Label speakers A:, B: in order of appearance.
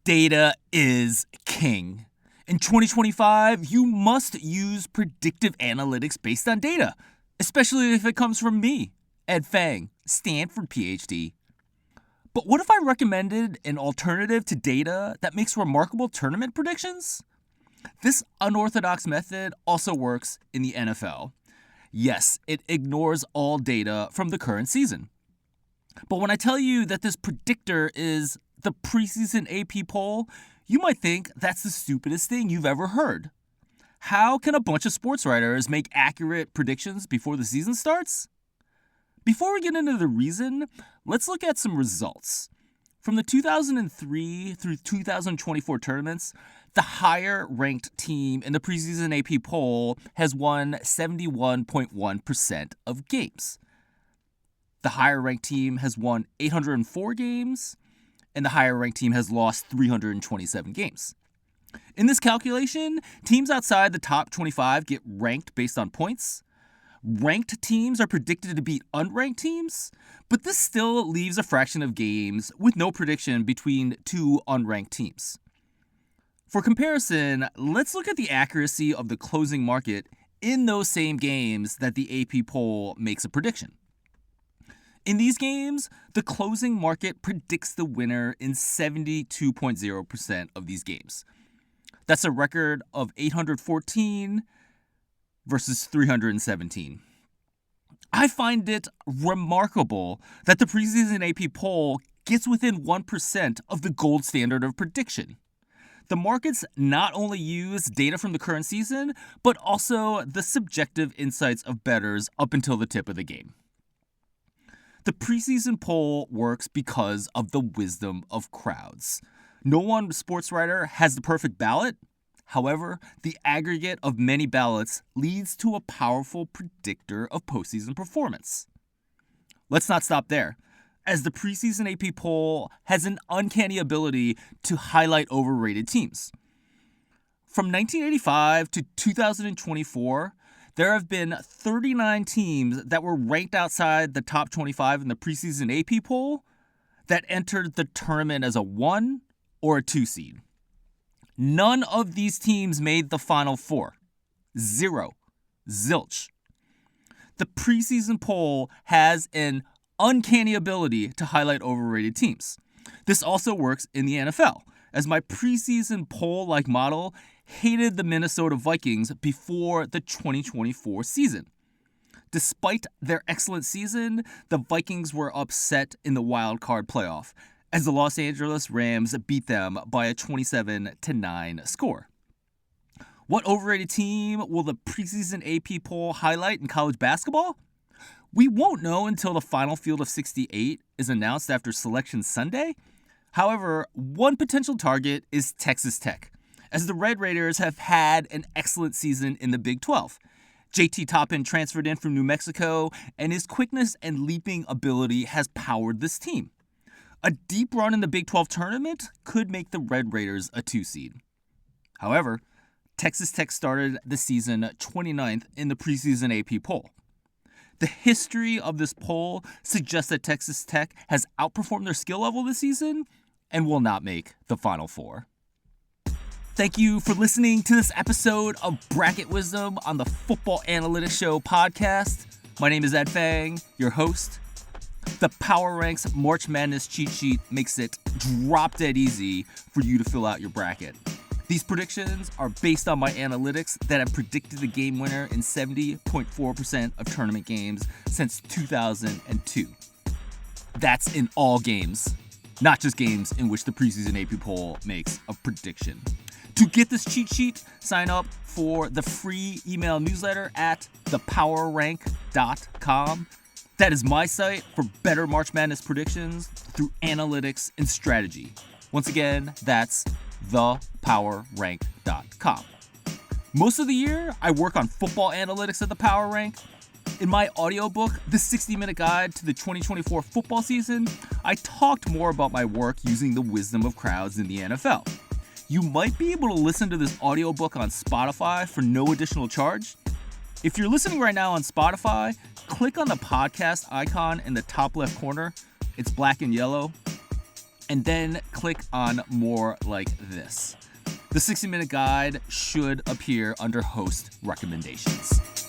A: Data is king. In 2025, you must use predictive analytics based on data, especially if it comes from me, Ed Feng, Stanford PhD. But what if I recommended an alternative to data that makes remarkable tournament predictions? This unorthodox method also works in the NFL. Yes, it ignores all data from the current season. But when I tell you that this predictor is the preseason AP poll, you might think that's the stupidest thing you've ever heard. How can a bunch of sports writers make accurate predictions before the season starts? Before we get into the reason, let's look at some results. From the 2003 through 2024 tournaments, the higher-ranked team in the preseason AP poll has won 71.1% of games. The higher-ranked team has won 804 games, and the higher-ranked team has lost 327 games. In this calculation, teams outside the top 25 get ranked based on points. Ranked teams are predicted to beat unranked teams, but this still leaves a fraction of games with no prediction between two unranked teams. For comparison, let's look at the accuracy of the closing market in those same games that the AP poll makes a prediction. In these games, the closing market predicts the winner in 72.0% of these games. That's a record of 814 versus 317. I find it remarkable that the preseason AP poll gets within 1% of the gold standard of prediction. The markets not only use data from the current season, but also the subjective insights of bettors up until the tip of the game. The preseason poll works because of the wisdom of crowds. No one sports writer has the perfect ballot. However, the aggregate of many ballots leads to a powerful predictor of postseason performance. Let's not stop there, as the preseason AP poll has an uncanny ability to highlight overrated teams. From 1985 to 2024, there have been 39 teams that were ranked outside the top 25 in the preseason AP poll that entered the tournament as a 1 or a 2 seed. None of these teams made the Final Four. Zero. Zilch. The preseason poll has an uncanny ability to highlight overrated teams. This also works in the NFL, as my preseason poll-like model hated the Minnesota Vikings before the 2024 season. Despite their excellent season, the Vikings were upset in the wild card playoff, as the Los Angeles Rams beat them by a 27-9 score. What overrated team will the preseason AP poll highlight in college basketball? We won't know until the final field of 68 is announced after Selection Sunday. However, one potential target is Texas Tech, as the Red Raiders have had an excellent season in the Big 12. JT Toppin transferred in from New Mexico, and his quickness and leaping ability has powered this team. A deep run in the Big 12 tournament could make the Red Raiders a 2 seed. However, Texas Tech started the season 29th in the preseason AP poll. The history of this poll suggests that Texas Tech has outperformed their skill level this season and will not make the Final Four. Thank you for listening to this episode of Bracket Wisdom on the Football Analytics Show podcast. My name is Ed Feng, your host. The Power Ranks March Madness cheat sheet makes it drop dead easy for you to fill out your bracket. These predictions are based on my analytics that have predicted the game winner in 70.4% of tournament games since 2002. That's in all games, not just games in which the preseason AP poll makes a prediction. To get this cheat sheet, sign up for the free email newsletter at thepowerrank.com. That is my site for better March Madness predictions through analytics and strategy. Once again, that's thepowerrank.com. Most of the year, I work on football analytics at the Power Rank. In my audiobook, The 60-Minute Guide to the 2024 Football Season, I talked more about my work using the wisdom of crowds in the NFL. You might be able to listen to this audiobook on Spotify for no additional charge. If you're listening right now on Spotify, click on the podcast icon in the top left corner. It's black and yellow. and then click on More Like This. The 60-minute guide should appear under Host Recommendations.